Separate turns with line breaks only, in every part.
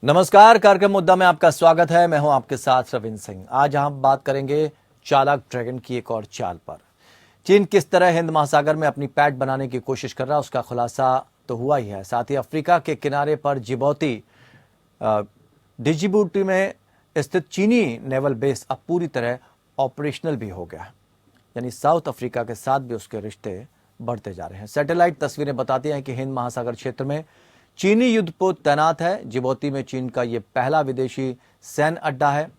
नमस्कार, कार्यक्रम मुद्दा में आपका स्वागत है। मैं हूं आपके साथ रविंद्र सिंह। आज हम बात करेंगे चालाक ड्रैगन की एक और चाल पर। चीन किस तरह हिंद महासागर में अपनी पैठ बनाने की कोशिश कर रहा है, उसका खुलासा तो हुआ ही है। साथ ही अफ्रीका के किनारे पर डिजिबूटी में स्थित चीनी नेवल बेस अब पूरी तरह ऑपरेशनल भी हो गया है। यानी साउथ अफ्रीका के साथ भी उसके रिश्ते बढ़ते जा रहे हैं। सैटेलाइट तस्वीरें बताती हैं कि हिंद महासागर क्षेत्र में चीनी युद्धपोत तैनात है। जिबूती में चीन का यह पहला विदेशी सैन्य अड्डा है।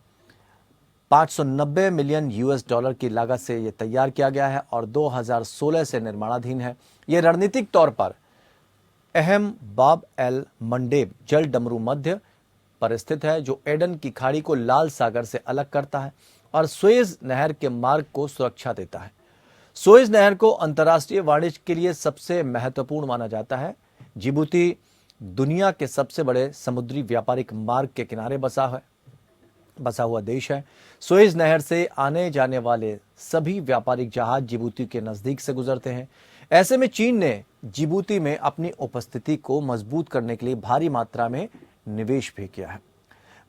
590 मिलियन यूएस डॉलर की लागत से यह तैयार किया गया है और 2016 से निर्माणाधीन है। यह रणनीतिक तौर पर अहम बाब एल मंडेब जल डमरू मध्य पर स्थित है, जो एडन की खाड़ी को लाल सागर से अलग करता है और सुएज नहर के मार्ग को सुरक्षा देता है। सुएज नहर को अंतर्राष्ट्रीय वाणिज्य के लिए सबसे महत्वपूर्ण माना जाता है। जिबूती दुनिया के सबसे बड़े समुद्री व्यापारिक मार्ग के किनारे बसा हुआ देश है। सुएज नहर से आने जाने वाले सभी व्यापारिक जहाज जिबूती के नजदीक से गुजरते हैं। ऐसे में चीन ने जिबूती में अपनी उपस्थिति को मजबूत करने के लिए भारी मात्रा में निवेश भी किया है।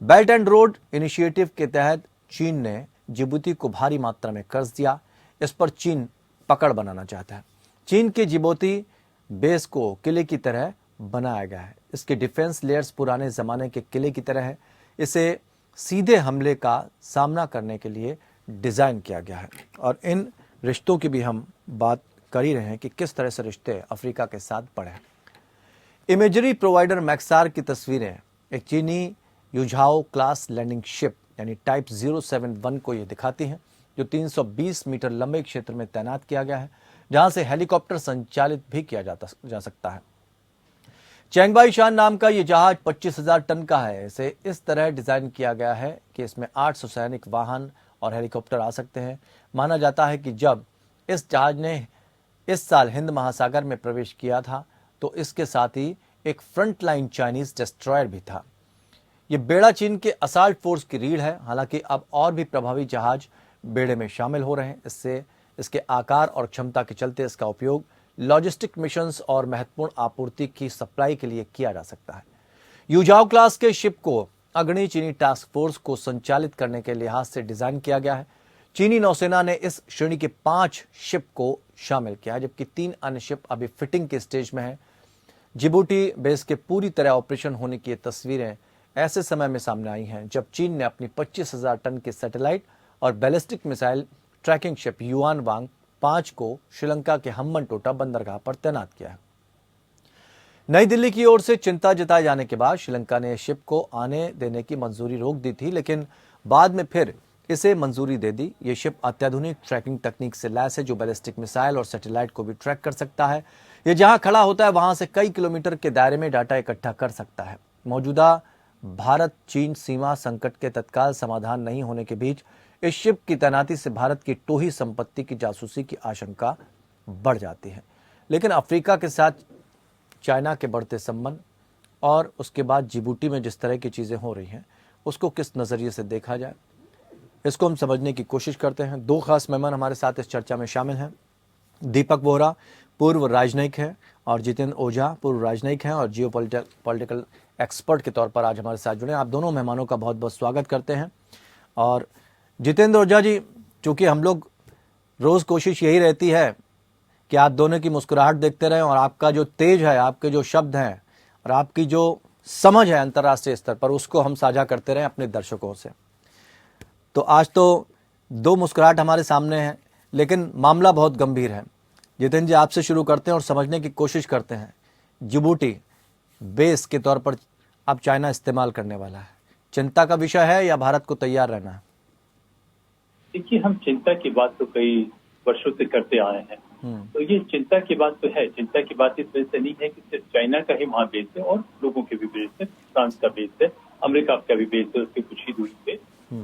बेल्ट एंड रोड इनिशिएटिव के तहत चीन ने जिबूती को भारी मात्रा में कर्ज दिया। इस पर चीन पकड़ बनाना चाहता है। चीन के जिबूती बेस को किले की तरह बनाया गया है। इसके डिफेंस लेयर्स पुराने जमाने के किले की तरह है। इसे सीधे हमले का सामना करने के लिए डिजाइन किया गया है। और इन रिश्तों की भी हम बात कर ही रहे हैं कि किस तरह से रिश्ते अफ्रीका के साथ बढ़े। इमेजरी प्रोवाइडर मैक्सार की तस्वीरें एक चीनी युझाओ क्लास लैंडिंग शिप यानी टाइप 071 को ये दिखाती हैं, जो 320 मीटर लंबे क्षेत्र में तैनात किया गया है, जहां से हेलीकॉप्टर संचालित भी किया जा सकता है। चैंगबाई शान नाम का यह जहाज 25,000 टन का है। इसे इस तरह डिजाइन किया गया है कि इसमें 800 सैनिक वाहन और हेलीकॉप्टर आ सकते हैं। माना जाता है कि जब इस जहाज ने इस साल हिंद महासागर में प्रवेश किया था तो इसके साथ ही एक फ्रंटलाइन चाइनीज डिस्ट्रॉयर भी था। यह बेड़ा चीन के असाल्ट फोर्स की रीढ़ है। हालांकि अब और भी प्रभावी जहाज बेड़े में शामिल हो रहे हैं। इसके आकार और क्षमता के चलते इसका उपयोग लॉजिस्टिक मिशंस और महत्वपूर्ण आपूर्ति की सप्लाई के लिए किया जा सकता है। युझाओ क्लास के शिप को अग्नि चीनी टास्क फोर्स को संचालित करने के लिहाज से डिजाइन किया गया है। चीनी नौसेना ने इस श्रेणी के 5 शिप को शामिल किया है, जबकि 3 अन्य शिप अभी फिटिंग के स्टेज में है। जिबूटी बेस के पूरी तरह ऑपरेशन होने की तस्वीरें ऐसे समय में सामने आई हैं जब चीन ने अपनी 25,000 टन के सैटेलाइट और ballistic missile tracking ship Yuan Wang 5 को श्रीलंका के हम्बनटोटा बंदरगाह पर तैनात किया है। नई दिल्ली की ओर से चिंता जताए जाने के बाद श्रीलंका ने शिप को आने देने की मंजूरी रोक दी थी, लेकिन बाद में फिर इसे मंजूरी दे दी। ये शिप अत्याधुनिक ट्रैकिंग तकनीक से लैस है, जो बैलिस्टिक मिसाइल और सैटेलाइट को भी ट्रैक कर सकता है। ये जहां खड़ा होता है वहां से कई किलोमीटर के दायरे में डाटा इकट्ठा कर सकता है। मौजूदा भारत चीन सीमा संकट के तत्काल समाधान नहीं होने के बीच इस शिप की तैनाती से भारत की टोही संपत्ति की जासूसी की आशंका बढ़ जाती है। लेकिन अफ्रीका के साथ चाइना के बढ़ते संबंध और उसके बाद जिबूटी में जिस तरह की चीजें हो रही हैं, उसको किस नजरिए से देखा जाए, इसको हम समझने की कोशिश करते हैं। 2 खास मेहमान हमारे साथ इस चर्चा में शामिल हैं। दीपक बोहरा पूर्व राजनयिक है और जितेंद्र ओझा पूर्व राजनयिक हैं और जियोपॉलिटिकल एक्सपर्ट के तौर पर आज हमारे साथ जुड़े। आप दोनों मेहमानों का बहुत बहुत स्वागत करते हैं। और जितेंद्र ओझा जी, चूंकि हम लोग रोज कोशिश यही रहती है कि आप दोनों की मुस्कुराहट देखते रहें और आपका जो तेज है, आपके जो शब्द हैं और आपकी जो समझ है अंतर्राष्ट्रीय स्तर पर, उसको हम साझा करते रहें अपने दर्शकों से। तो आज तो 2 मुस्कुराहट हमारे सामने है, लेकिन मामला बहुत गंभीर है। जितेंद्र जी, आपसे शुरू करते हैं और समझने की कोशिश करते हैं। जिबूटी बेस के तौर पर अब चाइना इस्तेमाल करने वाला है, चिंता का विषय है या भारत को तैयार रहना है?
देखिए, हम चिंता की बात तो कई वर्षों से करते आए हैं। तो ये चिंता की बात तो है। चिंता की बात इस वजह से नहीं है कि सिर्फ चाइना का ही वहाँ बेस है, और लोगों के भी बेस है, फ्रांस का बेस है, अमेरिका का भी बेस है उसके कुछ ही दूरी पे।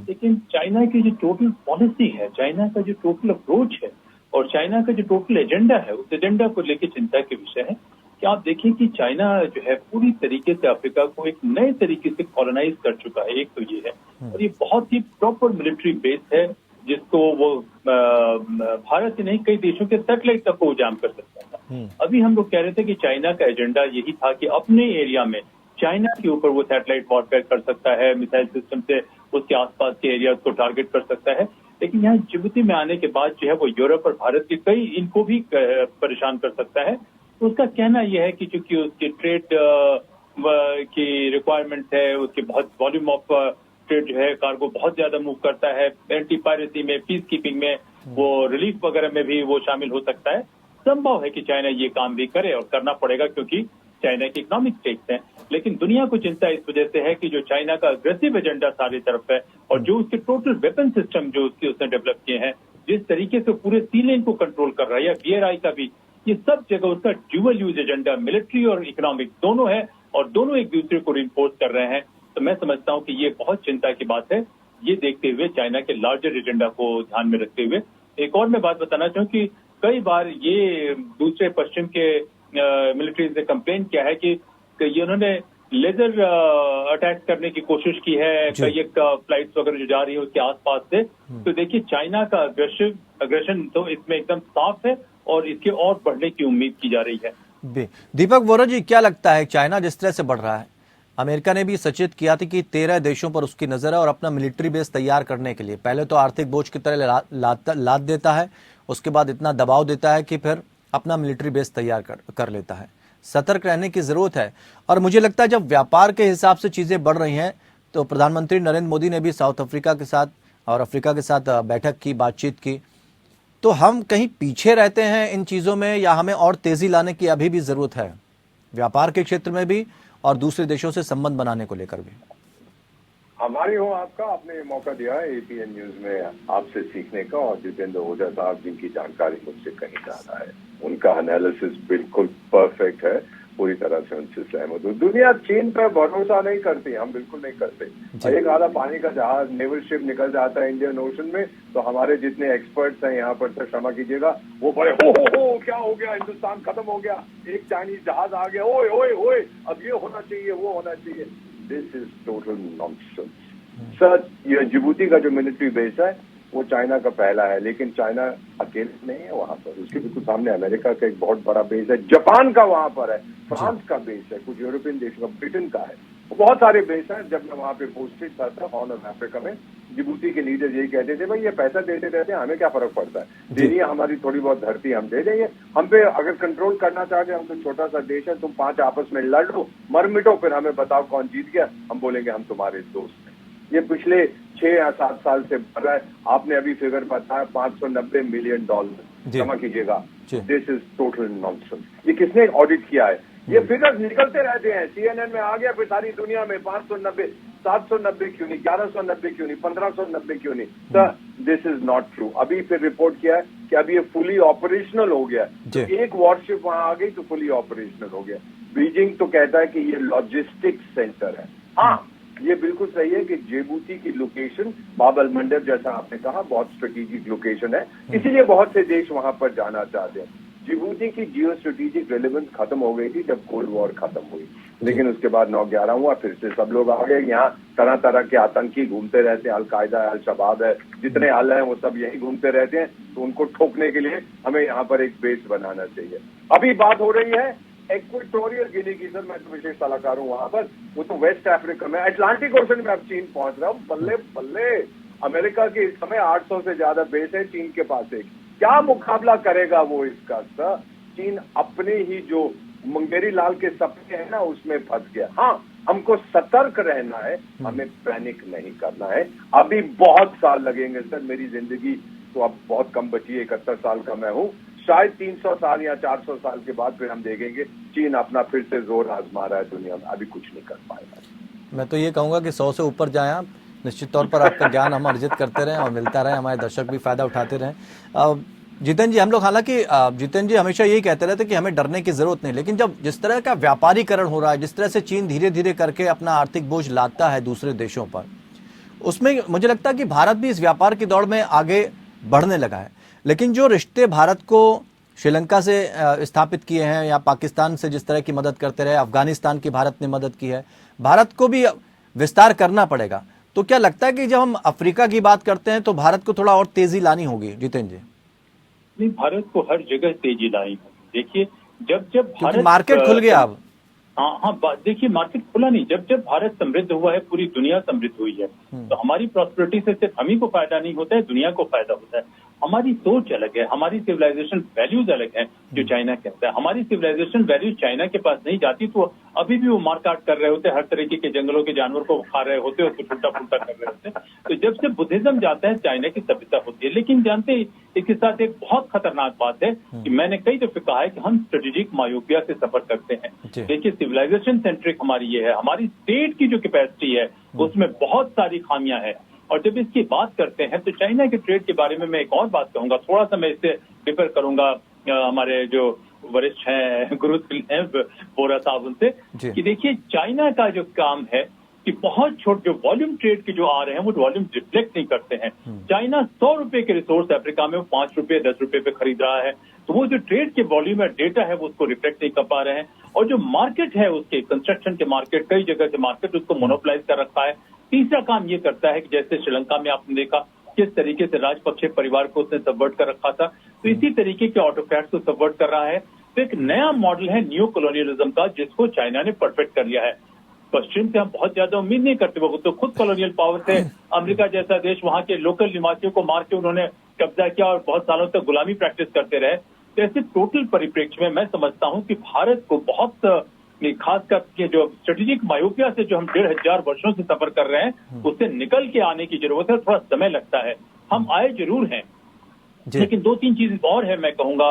लेकिन चाइना की जो टोटल पॉलिसी है, चाइना का जो टोटल अप्रोच है और चाइना का जो टोटल एजेंडा है, उस एजेंडा को लेकर चिंता के विषय है कि आप देखिए कि चाइना जो है पूरी तरीके से अफ्रीका को एक नए तरीके से कॉलोनाइज कर चुका है। एक तो ये है, और ये बहुत ही प्रॉपर मिलिट्री बेस है जिसको वो भारत ही नहीं, कई देशों के सैटेलाइट तक को जाम कर सकता था। अभी हम लोग कह रहे थे कि चाइना का एजेंडा यही था कि अपने एरिया में चाइना के ऊपर वो सैटेलाइट वॉरफेयर कर सकता है, मिसाइल सिस्टम से उसके आसपास के एरिया को टारगेट कर सकता है। लेकिन यहाँ जिबूती में आने के बाद जो है वो यूरोप और भारत के कई इनको भी परेशान कर सकता है। तो उसका कहना यह है कि चूंकि उसकी ट्रेड की रिक्वायरमेंट है, उसके बहुत वॉल्यूम ऑफ ट्रेड जो है, कार्गो बहुत ज्यादा मूव करता है, एंटी पायरेसी में, पीस कीपिंग में, वो रिलीफ वगैरह में भी वो शामिल हो सकता है। संभव है कि चाइना ये काम भी करे और करना पड़ेगा क्योंकि चाइना के इकोनॉमिक स्टेक्स हैं। लेकिन दुनिया को चिंता इस वजह से है कि जो चाइना का अग्रेसिव एजेंडा सारी तरफ है और जो उसके टोटल वेपन सिस्टम जो उसने डेवलप किए हैं, जिस तरीके से पूरे सी लेन को कंट्रोल कर रहा है, या BRI का भी, ये सब जगह उसका ड्यूअल यूज एजेंडा मिलिट्री और इकोनॉमिक दोनों है और दोनों एक दूसरे को रिइंफोर्स कर रहे हैं। तो मैं समझता हूं कि ये बहुत चिंता की बात है। ये देखते हुए चाइना के लार्जर एजेंडा को ध्यान में रखते हुए एक और मैं बात बताना चाहूँ कि कई बार ये दूसरे पश्चिम के मिलिट्रीज ने कंप्लेन किया है कि ये उन्होंने लेजर अटैक करने की कोशिश की है कई एक फ्लाइट्स वगैरह जो जा रही है उसके आसपास से। तो देखिए चाइना का अग्रेशन तो इसमें एकदम साफ है और इसके और बढ़ने की उम्मीद की जा रही है।
दीपक वोरा जी, क्या लगता है चाइना जिस तरह से बढ़ रहा है, अमेरिका ने भी सचेत किया था कि 13 देशों पर उसकी नजर है और अपना मिलिट्री बेस तैयार करने के लिए पहले तो आर्थिक बोझ की तरह लाद देता है, उसके बाद इतना दबाव देता है कि फिर अपना मिलिट्री बेस तैयार कर लेता है। सतर्क रहने की जरूरत है। और मुझे लगता है जब व्यापार के हिसाब से चीजें बढ़ रही हैं तो प्रधानमंत्री नरेंद्र मोदी ने भी साउथ अफ्रीका के साथ और अफ्रीका के साथ बैठक की, बातचीत की, तो हम कहीं पीछे रहते हैं इन चीजों में या हमें और तेजी लाने की अभी भी जरूरत है, व्यापार के क्षेत्र में भी और दूसरे देशों से संबंध बनाने को लेकर भी?
हमारी हो आपका, आपने मौका दिया है APN न्यूज में आपसे सीखने का, और जितेंद्र ओझा साहब जिनकी जानकारी मुझसे कहीं ज्यादा है, उनका एनालिसिस बिल्कुल परफेक्ट है, पूरी तरह से उनसे सहमत हूँ। दुनिया चीन पर भरोसा नहीं करती, हम बिल्कुल नहीं करते। एक आधा पानी का जहाज, नेवल शिप निकल जाता है इंडियन ओशन में तो हमारे जितने एक्सपर्ट्स हैं यहाँ पर, क्षमा कीजिएगा, वो बड़े हो क्या हो गया, हिंदुस्तान खत्म हो गया, एक चाइनीज जहाज आ गया, ओए ओए ओए, अब ये होना चाहिए, वो होना चाहिए। This is total nonsense. Sir, ये जिबूती का जो मिलिट्री बेस है वो चाइना का पहला है, लेकिन चाइना अकेले नहीं है वहां पर, उसके बिल्कुल सामने अमेरिका का एक बहुत बड़ा बेस है, जापान का वहां पर है, फ्रांस का बेस है, कुछ यूरोपियन देशों का, ब्रिटेन का है, बहुत सारे बेस हैं। जब मैं वहां पे पोस्टेड था हॉर्न ऑफ अफ्रीका में, जिबूती के लीडर यही कहते थे, भाई ये पैसा देते रहते हैं, हमें क्या फर्क पड़ता है, देनी है हमारी थोड़ी बहुत धरती, हम दे देंगे, हम पे अगर कंट्रोल करना चाहते हैं, हम तो छोटा सा देश है, तुम 5 आपस में लड़ लो, मर मिटो, फिर हमें बताओ कौन जीत गया, हम बोलेंगे हम तुम्हारे दोस्त हैं। ये पिछले 6 या 7 साल से बढ़ रहा है। आपने अभी फिगर बताया $590 मिलियन, क्षमा कीजिएगा, दिस इज टोटल नॉनसेंस। ये किसने ऑडिट किया है? ये फिगर निकलते रहते हैं, CNN में आ गया, फिर सारी दुनिया में 590, 790 क्यों नहीं, 1190 क्यों नहीं, 1590 क्यों नहीं। Sir, this is not true. अभी फिर रिपोर्ट किया है कि अभी ये फुली ऑपरेशनल हो गया, तो एक वॉरशिप वहां आ गई तो फुली ऑपरेशनल हो गया। बीजिंग तो कहता है कि ये लॉजिस्टिक्स सेंटर है। हाँ, ये बिल्कुल सही है कि जिबूती की लोकेशन बाब अल मंडब, जैसा आपने कहा, बहुत स्ट्रेटेजिक लोकेशन है, इसीलिए बहुत से देश वहां पर जाना चाहते हैं। जिबूती की जियो स्ट्रेटेजिक रेलेवेंस खत्म हो गई थी जब कोल्ड वॉर खत्म हुई, लेकिन उसके बाद 9/11 हुआ, फिर से सब लोग आ गए। यहाँ तरह तरह के आतंकी घूमते रहते हैं, अलकायदा है, अल शबाब है, जितने आल हैं वो सब यही घूमते रहते हैं, तो उनको ठोकने के लिए हमें यहाँ पर एक बेस बनाना चाहिए। अभी बात हो रही है इक्वेटोरियल गिनी की, सर मैं तो विशेष सलाहकार हूँ वहां पर, वो तो वेस्ट अफ्रीका में, अटलांटिक ओशन में अब चीन पहुंच रहा हूँ, बल्ले बल्ले। अमेरिका के इस समय 800 से ज्यादा बेस है चीन के पास, एक क्या मुकाबला करेगा वो इसका? सर, चीन अपने ही जो मुंगेरी लाल के सपने हैं ना, उसमें फंस गया। हाँ, हमको सतर्क रहना है, हमें पैनिक नहीं करना है। अभी बहुत साल लगेंगे सर, मेरी जिंदगी तो अब बहुत कम बची है, 71 साल का मैं हूँ, शायद 300 साल या 400 साल के बाद फिर हम देखेंगे चीन अपना फिर से जोर आजमा रहा है दुनिया में, अभी कुछ नहीं कर पाएगा।
मैं तो ये कहूंगा कि 100 से ऊपर जाएं आप, निश्चित तौर पर आपका ज्ञान हम अर्जित करते रहें और मिलता रहे, हमारे दर्शक भी फायदा उठाते रहें। जितेंद्र जी, हम लोग हालांकि जितेंद्र जी हमेशा यही कहते रहते कि हमें डरने की जरूरत नहीं, लेकिन जब जिस तरह का व्यापारीकरण हो रहा है, जिस तरह से चीन धीरे धीरे करके अपना आर्थिक बोझ लाता है दूसरे देशों पर, उसमें मुझे लगता है कि भारत भी इस व्यापार की दौड़ में आगे बढ़ने लगा है। लेकिन जो रिश्ते भारत को श्रीलंका से स्थापित किए हैं या पाकिस्तान से जिस तरह की मदद करते रहे, अफगानिस्तान की भारत ने मदद की है, भारत को भी विस्तार करना पड़ेगा। तो क्या लगता है कि जब हम अफ्रीका की बात करते हैं तो भारत को थोड़ा और तेजी लानी होगी? जितेंद्र जी,
नहीं, भारत को हर जगह तेजी लाई होगी। देखिए, जब भारत,
मार्केट खुल गया अब,
हाँ, देखिए मार्केट खुला नहीं। जब जब भारत समृद्ध हुआ है, पूरी दुनिया समृद्ध हुई है। तो हमारी प्रॉस्पेरिटी से सिर्फ हम ही को फायदा नहीं होता है, दुनिया को फायदा होता है। हमारी सोच अलग है, हमारी सिविलाइजेशन वैल्यूज अलग है जो चाइना कहता है। हमारी सिविलाइजेशन वैल्यूज चाइना के पास नहीं जाती तो अभी भी वो मारकाट कर रहे होते, हर तरीके के जंगलों के जानवर को खा रहे होते, उसको टूटा फूटा कर रहे होते। तो जब से बुद्धिज्म जाता है, चाइना की सभ्यता होती है। लेकिन जानते हैं, इसके साथ एक बहुत खतरनाक बात है कि मैंने कई दफे कहा है कि हम स्ट्रेटेजिक मायोपिया से सफर करते हैं। देखिए, सिविलाइजेशन सेंट्रिक हमारी ये है, हमारी स्टेट की जो कैपेसिटी है उसमें बहुत सारी खामियां हैं। और जब इसकी बात करते हैं तो चाइना के ट्रेड के बारे में मैं एक और बात कहूंगा, थोड़ा सा मैं इससे डिफर करूंगा हमारे जो वरिष्ठ हैं, गुरु हैं बोरा साहब, उनसे कि देखिए चाइना का जो काम है कि बहुत छोटे जो वॉल्यूम ट्रेड के जो आ रहे हैं वो वॉल्यूम रिफ्लेक्ट नहीं करते हैं। चाइना 100 रुपए के रिसोर्स अफ्रीका में वो 5 रुपए 10 रुपए पे खरीद रहा है, तो वो जो ट्रेड के वॉल्यूम है, डेटा है, वो उसको रिफ्लेक्ट नहीं कर पा रहे हैं। और जो मार्केट है उसके, कंस्ट्रक्शन के मार्केट, कई जगह के मार्केट, उसको मोनोपोलाइज कर रखा है। तीसरा काम ये करता है कि जैसे श्रीलंका में आपने देखा किस तरीके से राजपक्षे परिवार को उसने सबवर्ट कर रखा था, तो इसी तरीके के ऑटोक्रेट्स को सबवर्ट कर रहा है। तो एक नया मॉडल है न्यू कॉलोनियलिज्म का, जिसको चाइना ने परफेक्ट कर लिया है। पश्चिम से हम बहुत ज्यादा उम्मीद नहीं करते, वो तो खुद कॉलोनियल पावर थे। अमेरिका जैसा देश, वहां के लोकल निवासियों को मार के उन्होंने कब्जा किया और बहुत सालों तक गुलामी प्रैक्टिस करते रहे। तो ऐसे टोटल परिप्रेक्ष्य में मैं समझता हूं कि भारत को बहुत खास करके जो स्ट्रेटेजिक मायोपिया से जो हम 1500 वर्षों से सफर कर रहे हैं, उससे निकल के आने की जरूरत है। थोड़ा समय लगता है, हम आए जरूर हैं, लेकिन 2-3 चीज और है मैं कहूंगा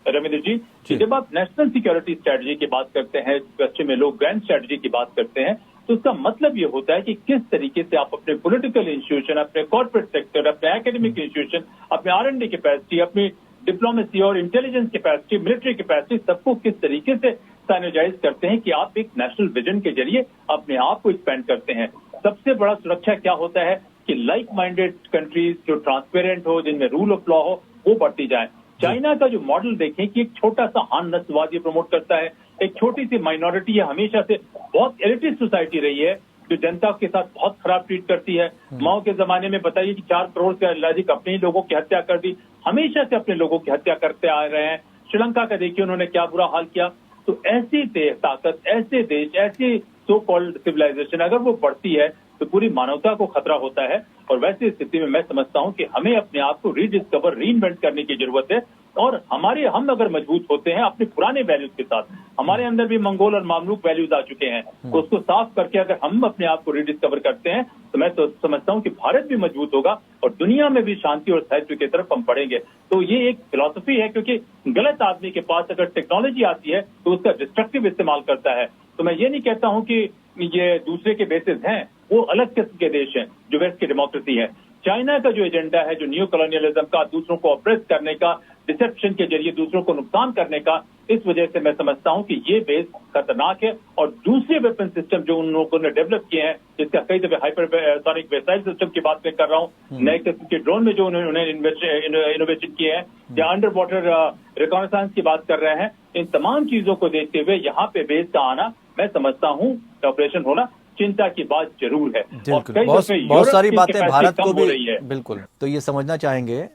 रविंद्र जी, कि जब आप नेशनल सिक्योरिटी स्ट्रेटजी की बात करते हैं, पश्चिम में लोग ग्रैंड स्ट्रेटजी की बात करते हैं, तो उसका मतलब ये होता है कि किस तरीके से आप अपने पॉलिटिकल इंस्टीट्यूशन, अपने कॉर्पोरेट सेक्टर, अपने एकेडमिक इंस्टीट्यूशन, अपने R&D कैपेसिटी, अपनी डिप्लोमेसी और इंटेलिजेंस कैपेसिटी, मिलिट्री कैपेसिटी, सबको किस तरीके से साइनर्जाइज करते हैं कि आप एक नेशनल विजन के जरिए अपने आप को एक्सपेंड करते हैं। सबसे बड़ा सुरक्षा क्या होता है कि लाइक माइंडेड कंट्रीज जो ट्रांसपेरेंट हो, जिनमें रूल ऑफ लॉ हो, वो बढ़ती जाए। चाइना का जो मॉडल देखें कि एक छोटा सा हान नस्लवाद ये प्रमोट करता है, एक छोटी सी माइनॉरिटी है, हमेशा से बहुत एलिटिस्ट सोसाइटी रही है जो जनता के साथ बहुत खराब ट्रीट करती है। माओ के जमाने में बताइए कि 4 करोड़ से अधिक अपने ही लोगों की हत्या कर दी, हमेशा से अपने लोगों की हत्या करते आ रहे हैं। श्रीलंका का देखिए उन्होंने क्या बुरा हाल किया। तो ऐसी ताकत, ऐसे देश, ऐसी सो कॉल्ड सिविलाइजेशन अगर वो बढ़ती है तो पूरी मानवता को खतरा होता है। और वैसी स्थिति में मैं समझता हूं कि हमें अपने आप को रीडिस्कवर, रीइन्वेंट करने की जरूरत है। और हम अगर मजबूत होते हैं अपने पुराने वैल्यूज के साथ, हमारे अंदर भी मंगोल और मामलूक वैल्यूज आ चुके हैं, तो उसको साफ करके अगर हम अपने आप को रीडिस्कवर करते हैं तो मैं तो समझता हूं कि भारत भी मजबूत होगा और दुनिया में भी शांति और स्थायित्व की तरफ हम बढ़ेंगे। तो ये एक फिलॉसफी है, क्योंकि गलत आदमी के पास अगर टेक्नोलॉजी आती है तो उसका डिस्ट्रक्टिव इस्तेमाल करता है। तो मैं ये नहीं कहता हूं कि ये दूसरे के बेसिस हैं, वो अलग किस्म के देश हैं जो वेस्ट की डेमोक्रेसी है। चाइना का जो एजेंडा है, जो न्यू कॉलोनियलिज्म का, दूसरों को ऑप्रेस करने का, डिसेप्शन के जरिए दूसरों को नुकसान करने का, इस वजह से मैं समझता हूं कि ये बेस खतरनाक है। और दूसरे वेपन सिस्टम जो उन लोगों ने डेवलप किए हैं, जिसका कई दफे हाइपरसोनिक मिसाइल सिस्टम की बात मैं कर रहा हूं, नए किस्म के ड्रोन में जो उन्होंने इनोवेशन किए हैं, या अंडर वाटर रिकॉनेसांस की बात कर रहे हैं, इन तमाम चीजों को देखते हुए यहाँ पे बेस का आना, मैं समझता हूँ ऑपरेशन होना चिंता की बात जरूर है।
और बहुत सारी बातें भारत को भी, बिल्कुल। तो ये समझना चाहेंगे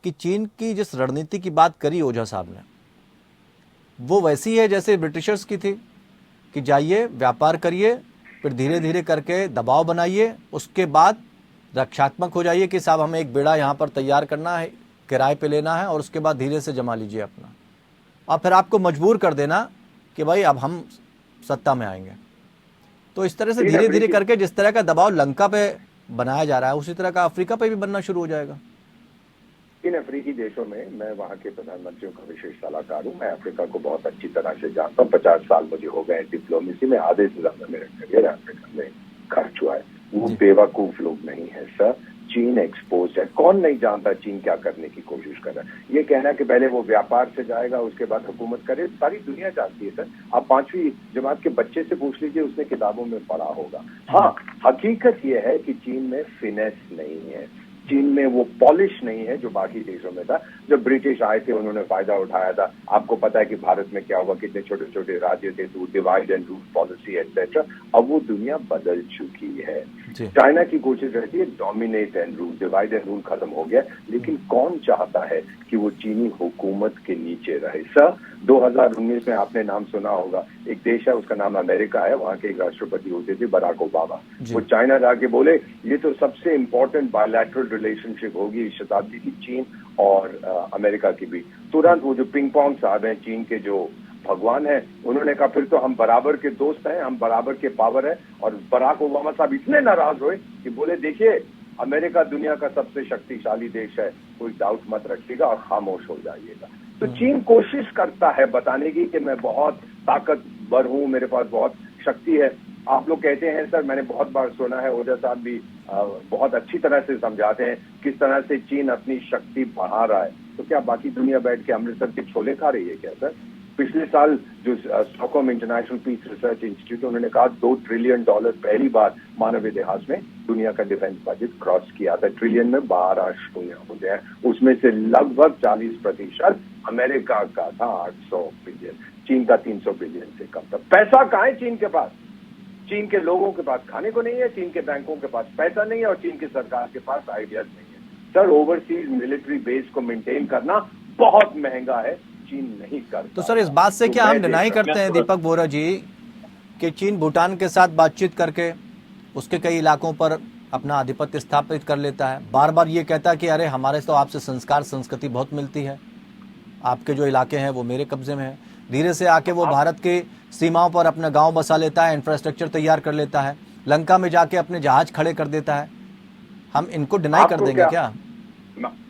कि चीन की जिस रणनीति की बात करी ओझा साहब ने, वो वैसी है जैसे ब्रिटिशर्स की थी कि जाइए व्यापार करिए, फिर धीरे धीरे करके दबाव बनाइए, उसके बाद रक्षात्मक हो जाइए कि साहब हमें एक बेड़ा यहाँ पर तैयार करना है, किराए पे लेना है, और उसके बाद धीरे से जमा लीजिए अपना, और फिर आपको मजबूर कर देना कि भाई अब हम सत्ता में आएंगे। तो इस तरह से धीरे धीरे करके जिस तरह का दबाव लंका पे बनाया जा रहा है, उसी तरह का अफ्रीका पे भी बनना शुरू हो जाएगा।
इन अफ्रीकी देशों में मैं वहाँ के प्रधानमंत्रियों का विशेष सलाहकार हूँ। मैं अफ्रीका को बहुत अच्छी तरह से जानता हूँ। 50 साल मुझे हो गए डिप्लोमेसी में, आधे से ज्यादा मेरा करियर अफ्रीका में खर्च हुआ है। वो बेवकूफ लोग नहीं है सर। चीन एक्सपोज है, कौन नहीं जानता चीन क्या करने की कोशिश कर रहा है। ये कहना कि पहले वो व्यापार से जाएगा उसके बाद हुकूमत करे, सारी दुनिया जानती है सर। आप 5वीं जमात के बच्चे से पूछ लीजिए, उसने किताबों में पढ़ा होगा। हाँ, हकीकत ये है कि चीन में फिनेस नहीं है, चीन में वो पॉलिश नहीं है जो बाकी देशों में था। जब ब्रिटिश आए थे उन्होंने फायदा उठाया था। आपको पता है कि भारत में क्या हुआ, कितने छोटे छोटे राज्य थे, तो divide and rule policy etcetera. अब वो दुनिया बदल चुकी है। चाइना की कोशिश रहती है dominate and rule, divide and rule खत्म हो गया, लेकिन कौन चाहता है कि वो चीनी हुकूमत के नीचे रहे? सर 2019 में आपने नाम सुना होगा, एक देश है उसका नाम अमेरिका है, वहां के एक राष्ट्रपति होते थे बराक ओबामा, वो चाइना जाके बोले ये तो सबसे इंपॉर्टेंट बायलैटरल रिलेशनशिप होगी इस शताब्दी की, चीन और अमेरिका की भी। तुरंत वो जो पिंग पोंग साहब हैं, चीन के जो भगवान है, उन्होंने कहा फिर तो हम बराबर के दोस्त हैं, हम बराबर के पावर है। और बराक ओबामा साहब इतने नाराज हुए कि बोले देखिए अमेरिका दुनिया का सबसे शक्तिशाली देश है, कोई डाउट मत रखिएगा और खामोश हो जाइएगा। तो चीन कोशिश करता है बताने की कि मैं बहुत ताकतवर हूं, मेरे पास बहुत शक्ति है। आप लोग कहते हैं सर, मैंने बहुत बार सुना है, ओझा साहब भी बहुत अच्छी तरह से समझाते हैं किस तरह से चीन अपनी शक्ति बढ़ा रहा है। तो क्या बाकी दुनिया बैठ के अमृतसर के छोले खा रही है क्या सर? पिछले साल जो Stockholm International Peace Research Institute, उन्होंने कहा $2 ट्रिलियन पहली बार मानव इतिहास में दुनिया का डिफेंस बजट क्रॉस किया था। ट्रिलियन में 12 शून्य होते हैं, उसमें से लगभग 40% अमेरिका का था, 800 बिलियन, चीन का 300 बिलियन से कम था। पैसा कहाँ है चीन के पास? चीन के लोगों के पास खाने को नहीं है, चीन के बैंकों के पास पैसा नहीं है और चीन की सरकार के पास आइडियाज नहीं है। सर ओवरसीज मिलिट्री बेस को मेंटेन करना बहुत महंगा है, चीन नहीं करता।
तो सर इस बात से क्या हम डिनाई करते हैं दीपक बोहरा जी कि चीन भूटान के साथ बातचीत करके उसके कई इलाकों पर अपना आधिपत्य स्थापित कर लेता है, बार बार ये कहता है कि अरे हमारे तो आपसे संस्कार संस्कृति बहुत मिलती है, आपके जो इलाके हैं वो मेरे कब्जे में है। धीरे से आके वो भारत के सीमाओं पर अपना गांव बसा लेता है, इंफ्रास्ट्रक्चर तैयार कर लेता है, लंका में जाके अपने जहाज खड़े कर देता है। हम इनको डिनाई कर देंगे क्या?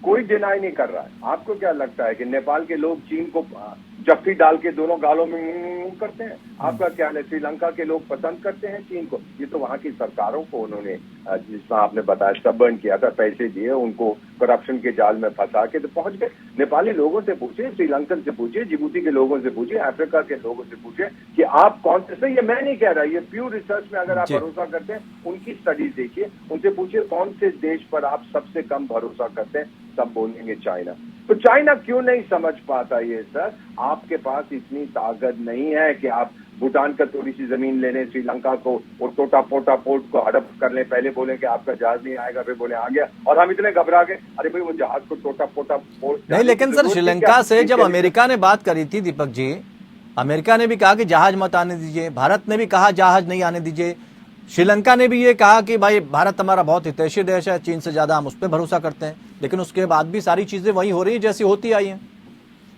कोई डिनाई नहीं कर रहा है। आपको क्या लगता है कि नेपाल के लोग चीन को जफ्फी डाल के दोनों गालों में करते हैं? आपका क्या है, श्रीलंका के लोग पसंद करते हैं चीन को? ये तो वहां की सरकारों को उन्होंने, जिसमें आपने बताया सबर्न किया था, पैसे दिए उनको, करप्शन के जाल में फंसा के तो पहुंच गए। नेपाली लोगों से पूछिए, श्रीलंकन से पूछिए, जिबूती के लोगों से पूछिए, अफ्रीका के लोगों से पूछिए कि आप कौन से, ये मैं नहीं कह रहा, ये प्योर रिसर्च में अगर आप भरोसा करते हैं, उनकी स्टडीज देखिए, उनसे पूछिए कौन से देश पर आप सबसे कम भरोसा करते हैं, सब बोलेंगे चाइना। तो चाइना क्यों नहीं समझ पाता ये सर? आपके पास इतनी ताकत नहीं है कि आप भूटान का थोड़ी सी जमीन लेने, श्रीलंका को और टोटा पोटा पोर्ट को हड़प कर ले, पहले बोले कि आपका जहाज नहीं आएगा, फिर बोले आ गया, और हम इतने घबरा गए, अरे भाई वो जहाज को टोटा पोटा पोर्ट
नहीं। लेकिन सर श्रीलंका से जब अमेरिका ने बात करी थी दीपक जी, अमेरिका ने भी कहा कि जहाज मत आने दीजिए, भारत ने भी कहा जहाज नहीं आने दीजिए, श्रीलंका ने भी ये कहा कि भाई भारत हमारा बहुत हितैषी देश है, चीन से ज्यादा हम उस पर भरोसा करते हैं, लेकिन उसके बाद भी सारी चीजें वही हो रही है जैसी होती आई हैं।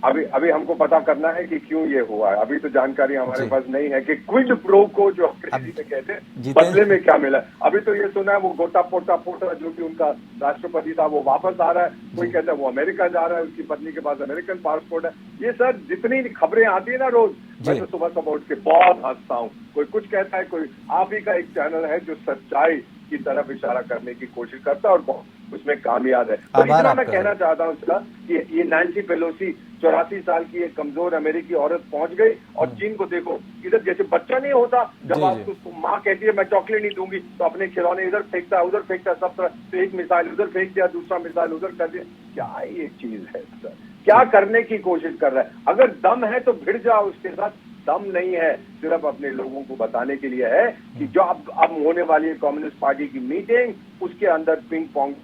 अभी हमको पता करना है कि क्यों ये हुआ है। अभी तो जानकारी हमारे पास नहीं है कि क्विड प्रो को जो अंग्रेजी में कहते हैं बदले में क्या मिला। अभी तो ये सुना है वो गोटा पोटा पोटा जो कि उनका राष्ट्रपति था वो वापस आ रहा है, कोई कहता है वो अमेरिका जा रहा है, उसकी पत्नी के पास अमेरिकन पासपोर्ट है। ये सर जितनी खबरें आती है ना रोज, मैं तो सुबह सुबह उठ के बहुत हंसता हूँ। कोई कुछ कहता है, कोई आप ही का एक चैनल है जो सच्चाई की तरफ इशारा करने की कोशिश करता है और उसमें कामयाब है। तो इतना मैं कहना चाहता हूँ सर कि ये नैंसी पेलोसी 84 साल की एक कमजोर अमेरिकी औरत पहुंच गई और चीन को देखो, इधर जैसे बच्चा नहीं होता जब आप उसको माँ कहती है मैं चॉकलेट नहीं दूंगी तो अपने खिलौने इधर फेंकता है उधर फेंकता है, सब तरह तो एक मिसाइल उधर फेंक दिया, दूसरा मिसाइल उधर कर दिया। क्या ये चीज है सर? क्या करने की कोशिश कर रहा है? अगर दम है तो भिड़ जाओ उसके साथ, दम नहीं है सिर्फ अपने लोगों को बताने के लिए है कि जो अब होने वाली है कम्युनिस्ट पार्टी की मीटिंग, उसके अंदर पिंग पोंग,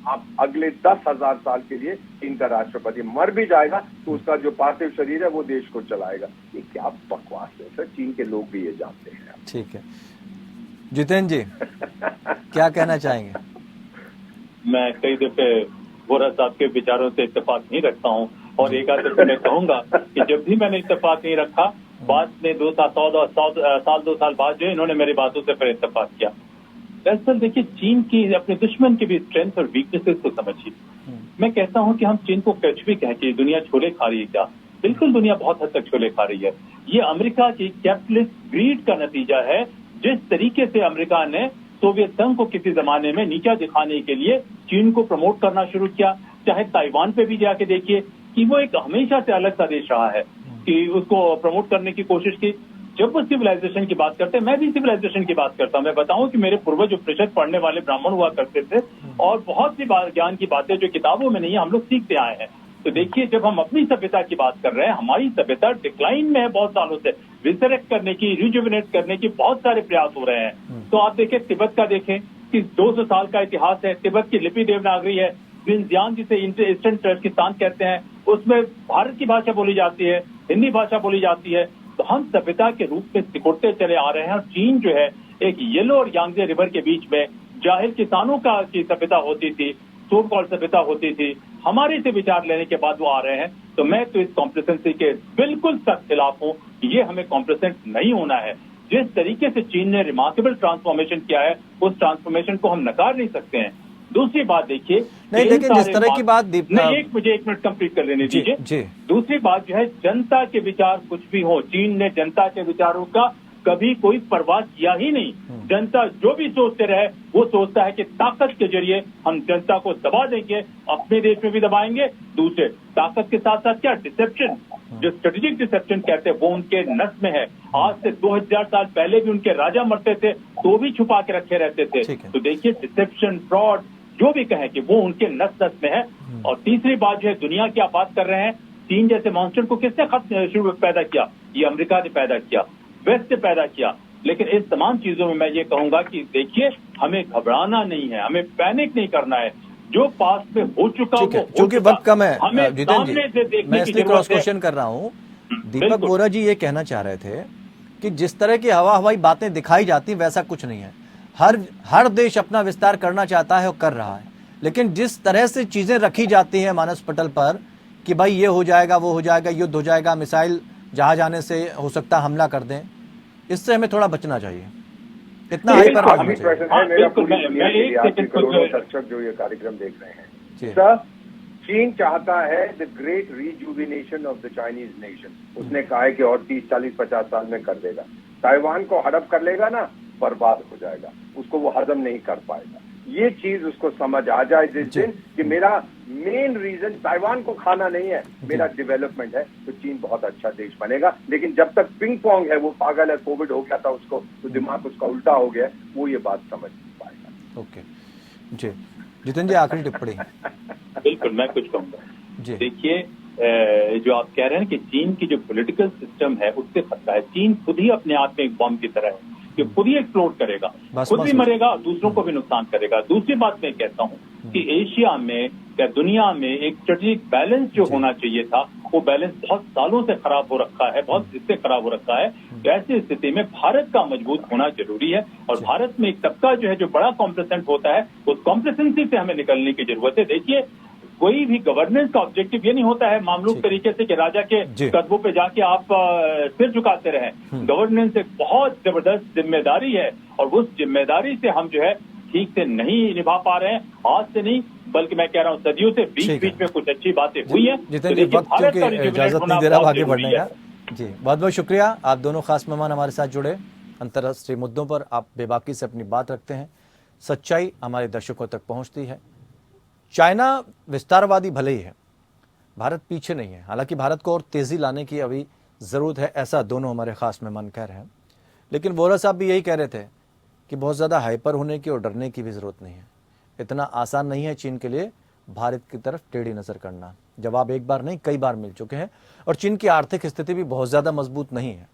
आप अगले 10,000 साल के लिए इनका राष्ट्रपति मर भी जाएगा तो उसका जो पार्थिव शरीर है वो देश को चलाएगा। ये क्या बकवास है सर, चीन के लोग भी ये जानते हैं।
ठीक है जितेंद्र जी क्या कहना चाहेंगे?
मैं कई दफे बोहरा साहब के विचारों से इत्तेफाक नहीं रखता हूँ और एक आध दफे मैं कहूंगा कि जब भी मैंने इत्तेफाक नहीं रखा, बाद में 2 साल बाद जो इन्होंने मेरी बातों से फिर इत्तेफाक किया। दरअसल देखिए, चीन की अपने दुश्मन की भी स्ट्रेंथ और वीकनेसेस को समझिए। मैं कहता हूं कि हम चीन को कच भी कहें कि दुनिया छोले खा रही है क्या? बिल्कुल दुनिया बहुत हद तक छोले खा रही है। ये अमेरिका की कैपिटलिस्ट ग्रीड का नतीजा है। जिस तरीके से अमेरिका ने सोवियत संघ को किसी जमाने में नीचा दिखाने के लिए चीन को प्रमोट करना शुरू किया, चाहे ताइवान पे भी जाके देखिए कि वो एक हमेशा से अलग सा देश रहा है, कि उसको प्रमोट करने की कोशिश की। जब वो सिविलाइजेशन की बात करते हैं, मैं भी सिविलाइजेशन की बात करता हूं। मैं बताऊं कि मेरे पूर्वज उपनिषद पढ़ने वाले ब्राह्मण हुआ करते थे और बहुत सी ज्ञान की बातें जो किताबों में नहीं है हम लोग सीखते आए हैं। तो देखिए, जब हम अपनी सभ्यता की बात कर रहे हैं, हमारी सभ्यता डिक्लाइन में है बहुत सालों से। रिजरेक्ट करने की, रिजुविनेट करने की बहुत सारे प्रयास हो रहे हैं। तो आप देखें तिब्बत का देखें, की 200 साल का इतिहास है। तिब्बत की लिपि देवनागरी है। जिनजियांग जिसे ईस्टर्न टर्किस्तान कहते हैं, उसमें भारत की भाषा बोली जाती है, हिंदी भाषा बोली जाती है। तो हम सभ्यता के रूप में सिकुड़ते चले आ रहे हैं। और चीन जो है एक येलो और यांगजे रिवर के बीच में जाहिर किसानों की सभ्यता होती थी, सो कॉल्ड सभ्यता होती थी। हमारे से विचार लेने के बाद वो आ रहे हैं। तो मैं तो इस कॉम्प्लेसेंसी के बिल्कुल सख्त खिलाफ हूँ। ये हमें कॉम्प्लेसेंट नहीं होना है। जिस तरीके से चीन ने रिमार्केबल ट्रांसफॉर्मेशन किया है, उस ट्रांसफॉर्मेशन को हम नकार नहीं सकते हैं। दूसरी बात देखिए,
नहीं, लेकिन जिस तरह की बात
मुझे एक मिनट कंप्लीट कर लेने दीजिए। दूसरी बात जो है, जनता के विचार कुछ भी हो, चीन ने जनता के विचारों का कभी कोई परवाह किया ही नहीं। जनता जो भी सोचते रहे, वो सोचता है कि ताकत के जरिए हम जनता को दबा देंगे, अपने देश में भी दबाएंगे, दूसरे ताकत के साथ साथ क्या डिसेप्शन, जो स्ट्रेटेजिक डिसेप्शन कहते हैं, वो उनके नस में है। आज से 2000 साल पहले भी उनके राजा मरते थे तो भी छुपा के रखे रहते थे। तो देखिए, डिसेप्शन, फ्रॉड, जो भी कहें कि वो उनके नस नस में है। और तीसरी बात जो है, दुनिया की आप बात कर रहे हैं, चीन जैसे मॉन्स्टर को किसने शुरू पैदा किया? ये अमेरिका ने पैदा किया, वेस्ट ने पैदा किया। लेकिन इस तमाम चीजों में मैं ये कहूंगा कि देखिए, हमें घबराना नहीं है, हमें पैनिक नहीं करना है। जो पास में हो चुका वो
क्योंकि वक्त कम है,
हमें
जितेंद्र जी, मैं इसलिए क्रॉस क्वेश्चन कर रहा हूँ। दीपक बोरा जी ये कहना चाह रहे थे कि जिस तरह की हवाई बातें दिखाई जाती वैसा कुछ नहीं है। हर देश अपना विस्तार करना चाहता है और कर रहा है, लेकिन जिस तरह से चीजें रखी जाती हैं मानस पटल पर कि भाई ये हो जाएगा, वो हो जाएगा, युद्ध हो जाएगा, मिसाइल जहाज आने से हो सकता है हमला कर दें, इससे हमें थोड़ा बचना चाहिए। इतना हाइपर
दर्शक जो ये कार्यक्रम देख रहे हैं, सर, चीन चाहता है the great rejuvenation of the Chinese nation. उसने कहा है कि और 30, 40, 50 साल में कर देगा। ताइवान को हड़प कर लेगा ना, बर्बाद हो जाएगा, उसको वो हजम नहीं कर पाएगा। ये चीज उसको समझ आ जाए जिस दिन कि मेरा मेन रीजन ताइवान को खाना नहीं है, मेरा डेवलपमेंट है, तो चीन बहुत अच्छा देश बनेगा। लेकिन जब तक पिंग पोंग है, वो पागल है, कोविड हो गया था उसको, तो दिमाग उसका उल्टा हो गया, वो ये बात समझ नहीं पाएगा।
ओके जी, जितेंद्र जी आखिरी टिप्पणी।
बिल्कुल, मैं कुछ कहूंगा। देखिए, जो आप कह रहे हैं कि चीन की जो पॉलिटिकल सिस्टम है उससे खतरा है। चीन खुद ही अपने आप में एक बम की तरह है कि खुद ही एक्सप्लोड करेगा, खुद भी मरेगा, दूसरों को भी नुकसान करेगा। दूसरी बात मैं कहता हूँ कि एशिया में या दुनिया में एक स्ट्रेटेजिक बैलेंस जो होना चाहिए था, वो बैलेंस बहुत सालों से खराब हो रखा है, बहुत इससे खराब हो रखा है। तो ऐसी स्थिति में भारत का मजबूत होना जरूरी है। और भारत में एक तबका जो है, जो बड़ा कॉम्प्लेसेंट होता है, उस कॉम्प्लेसेंसी से हमें निकलने की जरूरत है। देखिए, कोई भी गवर्नेंस का ऑब्जेक्टिव ये नहीं होता है मामलूक तरीके से कि राजा के कदमों पे जाके आप सिर झुकाते रहें। गवर्नेंस एक बहुत जबरदस्त जिम्मेदारी है, और उस जिम्मेदारी से हम जो है ठीक से नहीं निभा पा रहे हैं। आज से नहीं, बल्कि मैं कह रहा हूँ सदियों से बीच बीच में कुछ अच्छी बातें हुई हैं।
जितेंद्र जी, वक्त क्योंकि इजाजत नहीं दे रहा आगे बढ़ने का। जी, बहुत बहुत शुक्रिया। आप दोनों खास मेहमान हमारे साथ जुड़े। अंतर्राष्ट्रीय मुद्दों पर आप बेबाकी से अपनी बात रखते हैं, सच्चाई हमारे दर्शकों तक पहुंचती है। चाइना विस्तारवादी भले ही है, भारत पीछे नहीं है। हालांकि भारत को और तेजी लाने की अभी जरूरत है, ऐसा दोनों हमारे खास मेहमान कह रहे हैं। लेकिन बोरा साहब भी यही कह रहे थे कि बहुत ज़्यादा हाइपर होने की और डरने की भी ज़रूरत नहीं है। इतना आसान नहीं है चीन के लिए भारत की तरफ टेढ़ी नज़र करना। जवाब एक बार नहीं, कई बार मिल चुके हैं। और चीन की आर्थिक स्थिति भी बहुत ज़्यादा मजबूत नहीं है,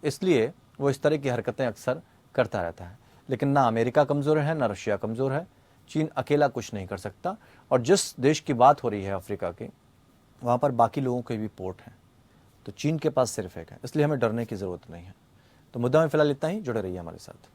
इसलिए वो इस तरह की हरकतें अक्सर करता रहता है। लेकिन ना अमेरिका कमज़ोर है, ना रशिया कमज़ोर है। चीन अकेला कुछ नहीं कर सकता। और जिस देश की बात हो रही है अफ्रीका की, वहाँ पर बाकी लोगों के भी पोर्ट हैं, तो चीन के पास सिर्फ एक है, इसलिए हमें डरने की ज़रूरत नहीं है। तो मुद्दा में फिलहाल इतना ही। जुड़े रहिए हमारे साथ।